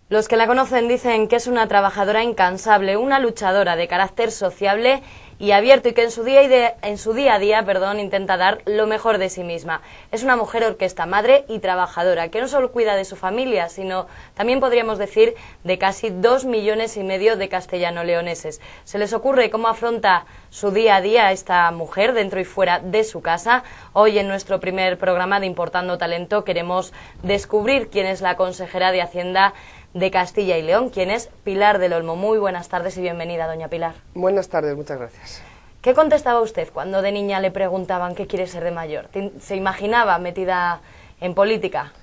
Los que la conocen dicen que es una trabajadora incansable, una luchadora de carácter sociable y abierto y que en su día a día, intenta dar lo mejor de sí misma. Es una mujer orquesta, madre y trabajadora, que no solo cuida de su familia, sino también podríamos decir de casi 2,5 millones de castellano-leoneses. ¿Se les ocurre cómo afronta su día a día esta mujer dentro y fuera de su casa? Hoy en nuestro primer programa de Importando Talento queremos descubrir quién es la consejera de Hacienda de Castilla y León, quien es Pilar del Olmo. Muy buenas tardes y bienvenida, doña Pilar. Buenas tardes, muchas gracias. ¿Qué contestaba usted cuando de niña le preguntaban qué quiere ser de mayor? ¿Se imaginaba metida en política?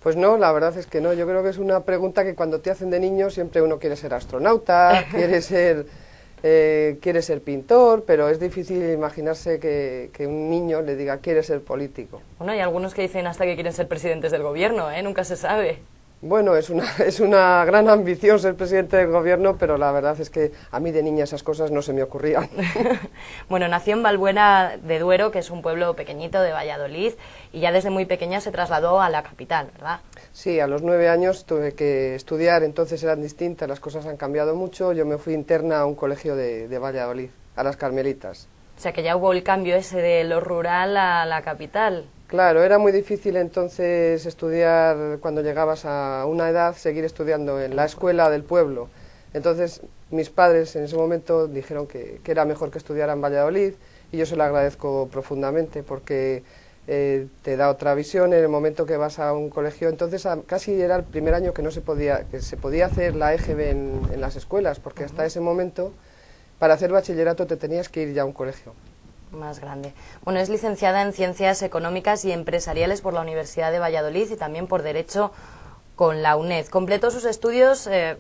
Pues no, la verdad es que no. Yo creo que es una pregunta que cuando te hacen de niño siempre uno quiere ser astronauta, quiere ser pintor, pero es difícil imaginarse que un niño le diga quiere ser político. Bueno, hay algunos que dicen hasta que quieren ser presidentes del gobierno, nunca se sabe. Bueno, es una gran ambición ser presidente del gobierno, pero la verdad es que a mí de niña esas cosas no se me ocurrían. Bueno, nació en Balbuena de Duero, que es un pueblo pequeñito de Valladolid, y ya desde muy pequeña se trasladó a la capital, ¿verdad? Sí, a los 9 años tuve que estudiar, entonces eran distintas, las cosas han cambiado mucho. Yo me fui interna a un colegio de Valladolid, a las Carmelitas. O sea que ya hubo el cambio ese de lo rural a la capital. Claro, era muy difícil entonces estudiar, cuando llegabas a una edad, seguir estudiando en la escuela del pueblo. Entonces mis padres en ese momento dijeron que era mejor que estudiara en Valladolid, y yo se lo agradezco profundamente porque te da otra visión en el momento que vas a un colegio. Entonces casi era el primer año que se podía hacer la EGB en las escuelas, porque hasta ese momento para hacer bachillerato te tenías que ir ya a un colegio más grande. Bueno, es licenciada en Ciencias Económicas y Empresariales por la Universidad de Valladolid y también por Derecho con la UNED. Completó sus estudios de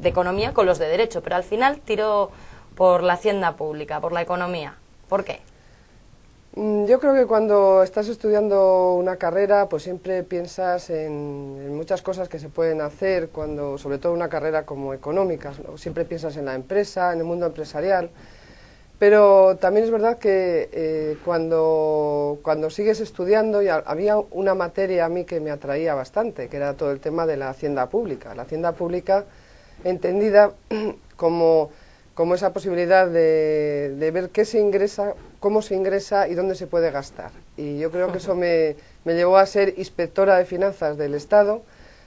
Economía con los de Derecho, pero al final tiró por la Hacienda Pública, por la Economía. ¿Por qué? Yo creo que cuando estás estudiando una carrera, pues siempre piensas en muchas cosas que se pueden hacer, sobre todo una carrera como económicas, ¿no? Siempre piensas en la empresa, en el mundo empresarial. Pero también es verdad que cuando sigues estudiando, había una materia a mí que me atraía bastante, que era todo el tema de la hacienda pública. La hacienda pública entendida como esa posibilidad de ver qué se ingresa, cómo se ingresa y dónde se puede gastar. Y yo creo que eso me llevó a ser inspectora de finanzas del Estado,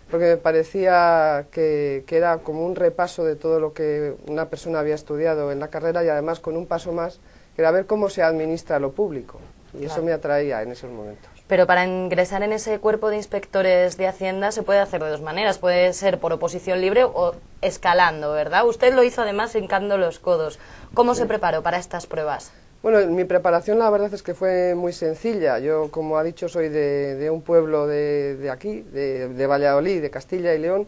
porque me parecía que era como un repaso de todo lo que una persona había estudiado en la carrera, y además con un paso más, que era ver cómo se administra lo público, y claro, eso me atraía en esos momentos. Pero para ingresar en ese cuerpo de inspectores de Hacienda se puede hacer de dos maneras, puede ser por oposición libre o escalando, ¿verdad? Usted lo hizo además hincando los codos. ¿Cómo se preparó para estas pruebas? Bueno, mi preparación la verdad es que fue muy sencilla. Yo, como ha dicho, soy de un pueblo de aquí, de Valladolid, de Castilla y León,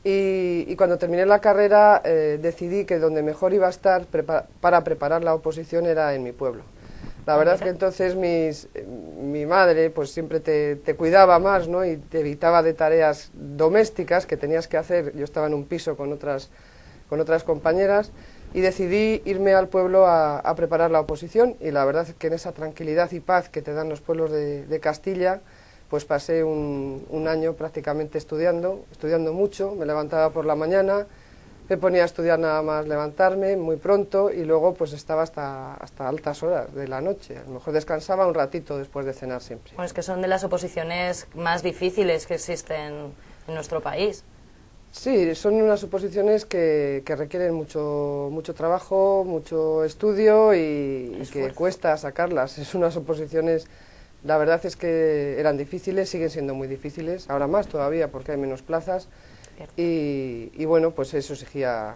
y cuando terminé la carrera decidí que donde mejor iba a estar para preparar la oposición era en mi pueblo. La verdad es que entonces mi madre pues siempre te cuidaba más, ¿no? Y te evitaba de tareas domésticas que tenías que hacer. Yo estaba en un piso con otras compañeras, y decidí irme al pueblo a preparar la oposición, y la verdad es que en esa tranquilidad y paz que te dan los pueblos de Castilla, pues pasé un año prácticamente estudiando mucho. Me levantaba por la mañana, me ponía a estudiar nada más levantarme muy pronto, y luego pues estaba hasta altas horas de la noche. A lo mejor descansaba un ratito después de cenar siempre. Bueno, es que son de las oposiciones más difíciles que existen en nuestro país. Sí, son unas oposiciones que requieren mucho trabajo, mucho estudio y que cuesta sacarlas. Es unas oposiciones, la verdad es que eran difíciles, siguen siendo muy difíciles, ahora más todavía porque hay menos plazas. Y bueno, pues eso exigía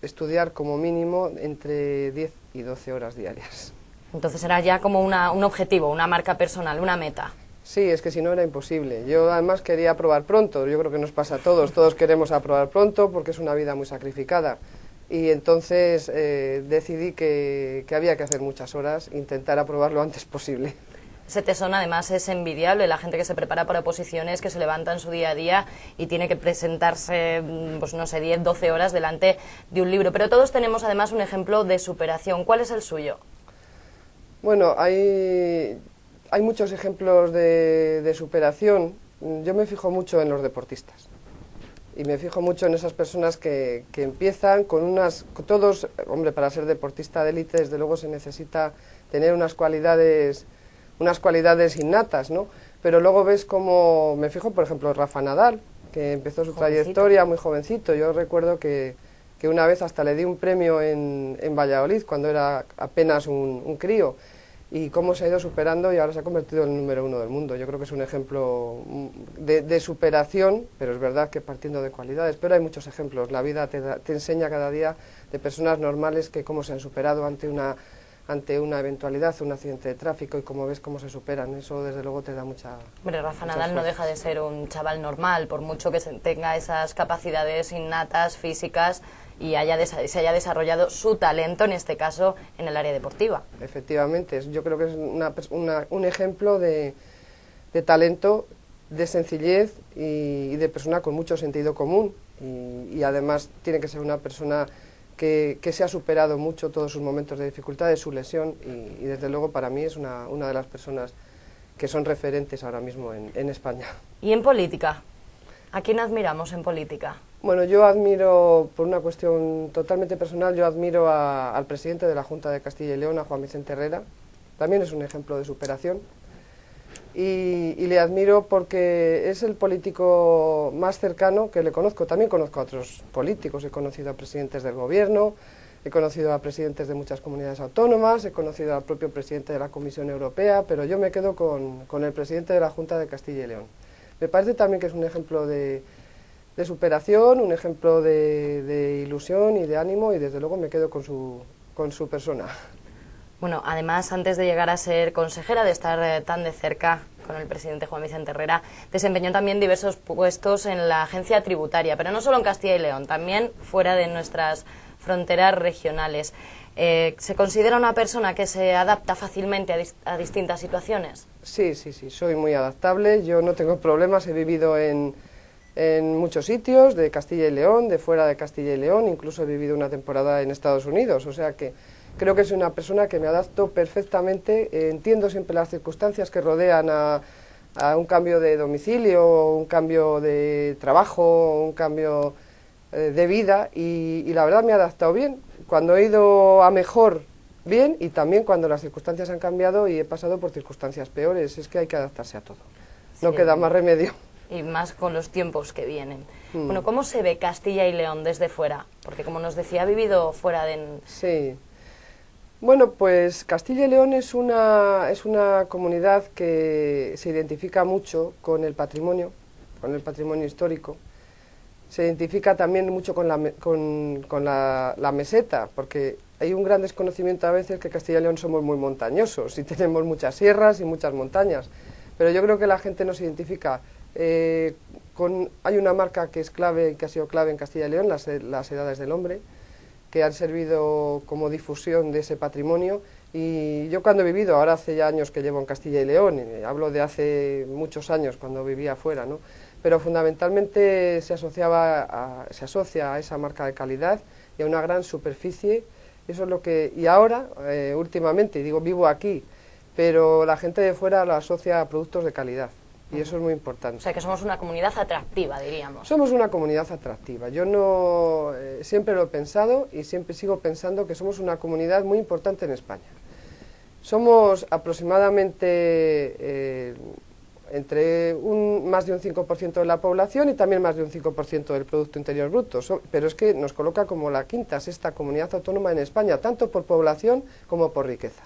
estudiar como mínimo entre 10 y 12 horas diarias. Entonces era ya como un objetivo, una marca personal, una meta. Sí, es que si no era imposible. Yo además quería aprobar pronto. Yo creo que nos pasa a todos queremos aprobar pronto porque es una vida muy sacrificada. Y entonces decidí que había que hacer muchas horas, intentar aprobar lo antes posible. Ese tesón además es envidiable, la gente que se prepara para oposiciones, que se levanta en su día a día y tiene que presentarse, pues no sé, 10, 12 horas delante de un libro. Pero todos tenemos además un ejemplo de superación. ¿Cuál es el suyo? Bueno, hay muchos ejemplos de superación. Yo me fijo mucho en los deportistas. y me fijo mucho en esas personas que empiezan con todos, hombre, para ser deportista de élite desde luego se necesita tener unas cualidades innatas, ¿no? Pero luego ves como, me fijo por ejemplo Rafa Nadal, que empezó su trayectoria muy jovencito. Yo recuerdo que una vez hasta le di un premio en Valladolid cuando era apenas un crío, y cómo se ha ido superando y ahora se ha convertido en el número 1 del mundo. Yo creo que es un ejemplo de superación, pero es verdad que partiendo de cualidades, pero hay muchos ejemplos. La vida te enseña cada día de personas normales que cómo se han superado ante una eventualidad, un accidente de tráfico, y cómo ves cómo se superan. Eso desde luego te da mucha... Hombre, Rafa Nadal no deja de ser un chaval normal, por mucho que tenga esas capacidades innatas, físicas, y se haya desarrollado su talento, en este caso, en el área deportiva. Efectivamente, yo creo que es un ejemplo de talento, de sencillez y de persona con mucho sentido común, y además tiene que ser una persona que se ha superado mucho todos sus momentos de dificultad, de su lesión, y desde luego para mí es una de las personas que son referentes ahora mismo en España. ¿Y en política? ¿A quién admiramos en política? Bueno, yo admiro, por una cuestión totalmente personal, yo admiro al presidente de la Junta de Castilla y León, a Juan Vicente Herrera. También es un ejemplo de superación. Y le admiro porque es el político más cercano que le conozco. También conozco a otros políticos, he conocido a presidentes del gobierno, he conocido a presidentes de muchas comunidades autónomas, he conocido al propio presidente de la Comisión Europea, pero yo me quedo con el presidente de la Junta de Castilla y León. Me parece también que es un ejemplo de superación, un ejemplo de ilusión y de ánimo, y desde luego me quedo con su persona. Bueno, además, antes de llegar a ser consejera, de estar tan de cerca con el presidente Juan Vicente Herrera, desempeñó también diversos puestos en la agencia tributaria, pero no solo en Castilla y León, también fuera de nuestras fronteras regionales. ¿Se considera una persona que se adapta fácilmente a distintas situaciones? Sí, soy muy adaptable, yo no tengo problemas, he vivido en muchos sitios de Castilla y León, de fuera de Castilla y León, incluso he vivido una temporada en Estados Unidos, o sea que creo que soy una persona que me adapto perfectamente, entiendo siempre las circunstancias que rodean a un cambio de domicilio, un cambio de trabajo, un cambio de vida, y la verdad me he adaptado bien. Cuando he ido a mejor, bien, y también cuando las circunstancias han cambiado y he pasado por circunstancias peores. Es que hay que adaptarse a todo, no Sí, queda más remedio. Y más con los tiempos que vienen. Bueno, ¿cómo se ve Castilla y León desde fuera? Porque, como nos decía, ha vivido fuera de... Sí. Bueno, pues Castilla y León es una comunidad que se identifica mucho con el patrimonio histórico. Se identifica también mucho con la meseta, porque hay un gran desconocimiento a veces que Castilla y León somos muy montañosos y tenemos muchas sierras y muchas montañas. Pero yo creo que la gente nos identifica hay una marca que es clave, que ha sido clave en Castilla y León, las Edades del Hombre, que han servido como difusión de ese patrimonio. Y yo cuando he vivido, ahora hace ya años que llevo en Castilla y León, y hablo de hace muchos años cuando vivía afuera, ¿no? Pero fundamentalmente se asocia a esa marca de calidad y a una gran superficie. Eso es lo que, y ahora, últimamente, digo, vivo aquí, pero la gente de fuera lo asocia a productos de calidad. Y eso es muy importante. O sea, que somos una comunidad atractiva, diríamos. Somos una comunidad atractiva. Yo no siempre lo he pensado y siempre sigo pensando que somos una comunidad muy importante en España. Somos aproximadamente entre más de un 5% de la población y también más de un 5% del Producto Interior Bruto. Pero es que nos coloca como la quinta, sexta comunidad autónoma en España, tanto por población como por riqueza.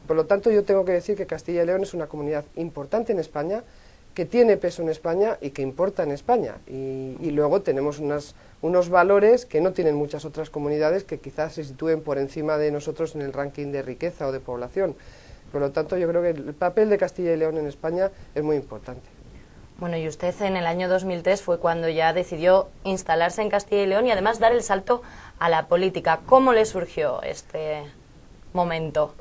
Por lo tanto, yo tengo que decir que Castilla y León es una comunidad importante en España, que tiene peso en España y que importa en España. Y luego tenemos unos valores que no tienen muchas otras comunidades que quizás se sitúen por encima de nosotros en el ranking de riqueza o de población. Por lo tanto, yo creo que el papel de Castilla y León en España es muy importante. Bueno, y usted en el año 2003 fue cuando ya decidió instalarse en Castilla y León y además dar el salto a la política. ¿Cómo le surgió este momento?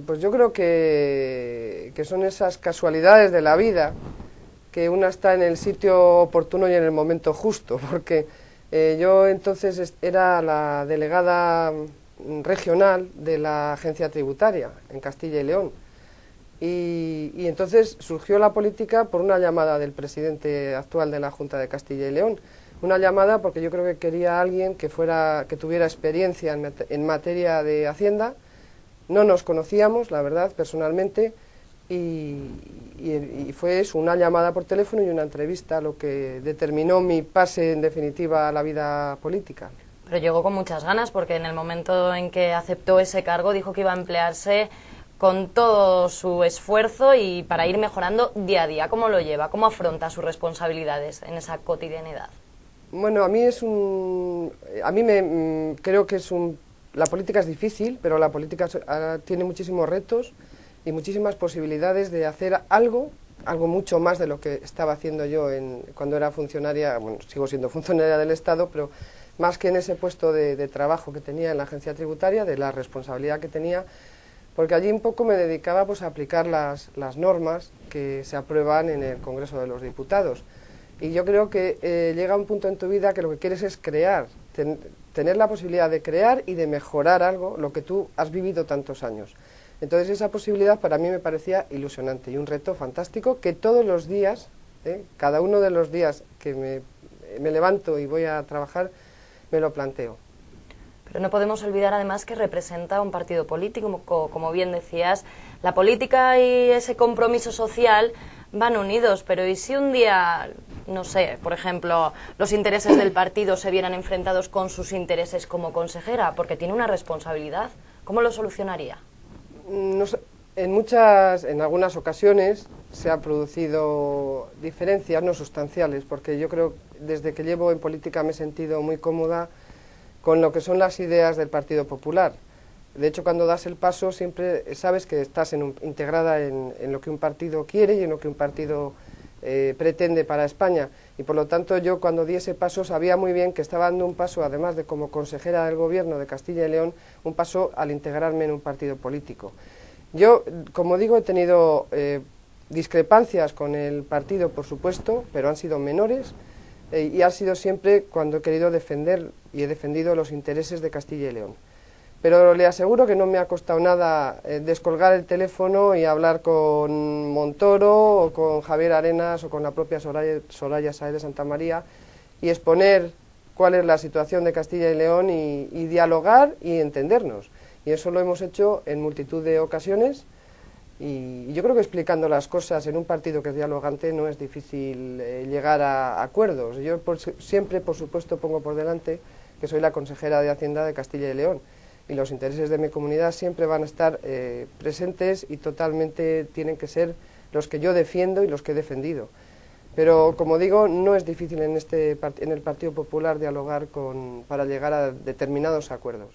Pues yo creo que son esas casualidades de la vida, que una está en el sitio oportuno y en el momento justo, porque yo entonces era la delegada regional de la agencia tributaria en Castilla y León, y entonces surgió la política por una llamada del presidente actual de la Junta de Castilla y León, Una llamada porque yo creo que quería a alguien que tuviera experiencia en materia de Hacienda. No nos conocíamos, la verdad, personalmente, y fue eso, una llamada por teléfono y una entrevista lo que determinó mi pase, en definitiva, a la vida política. Pero llegó con muchas ganas, porque en el momento en que aceptó ese cargo dijo que iba a emplearse con todo su esfuerzo y para ir mejorando día a día. ¿Cómo lo lleva? ¿Cómo afronta sus responsabilidades en esa cotidianidad? Bueno, creo que la política es difícil, pero la política tiene muchísimos retos y muchísimas posibilidades de hacer algo mucho más de lo que estaba haciendo yo cuando era funcionaria. Bueno, sigo siendo funcionaria del Estado, pero más que en ese puesto de trabajo que tenía en la agencia tributaria, de la responsabilidad que tenía, porque allí un poco me dedicaba pues, a aplicar las normas que se aprueban en el Congreso de los Diputados. Y yo creo que llega un punto en tu vida que lo que quieres es crear, tener la posibilidad de crear y de mejorar algo, lo que tú has vivido tantos años. Entonces esa posibilidad para mí me parecía ilusionante y un reto fantástico que todos los días, cada uno de los días que me levanto y voy a trabajar, me lo planteo. Pero no podemos olvidar además que representa un partido político, como bien decías. La política y ese compromiso social van unidos, pero ¿y si un día, no sé, por ejemplo, los intereses del partido se vieran enfrentados con sus intereses como consejera? Porque tiene una responsabilidad. ¿Cómo lo solucionaría? No sé, en algunas ocasiones se han producido diferencias no sustanciales, porque yo creo que desde que llevo en política me he sentido muy cómoda con lo que son las ideas del Partido Popular. De hecho, cuando das el paso siempre sabes que estás integrada en lo que un partido quiere y en lo que un partido pretende para España. Y por lo tanto yo cuando di ese paso sabía muy bien que estaba dando un paso, además de como consejera del Gobierno de Castilla y León, un paso al integrarme en un partido político. Yo, como digo, he tenido discrepancias con el partido, por supuesto, pero han sido menores y ha sido siempre cuando he querido defender y he defendido los intereses de Castilla y León. Pero le aseguro que no me ha costado nada descolgar el teléfono y hablar con Montoro o con Javier Arenas o con la propia Soraya Sáez de Santamaría y exponer cuál es la situación de Castilla y León y dialogar y entendernos. Y eso lo hemos hecho en multitud de ocasiones y yo creo que explicando las cosas en un partido que es dialogante no es difícil llegar a acuerdos. Yo siempre, por supuesto, pongo por delante que soy la consejera de Hacienda de Castilla y León y los intereses de mi comunidad siempre van a estar presentes y totalmente tienen que ser los que yo defiendo y los que he defendido. Pero, como digo, no es difícil en el Partido Popular dialogar para llegar a determinados acuerdos.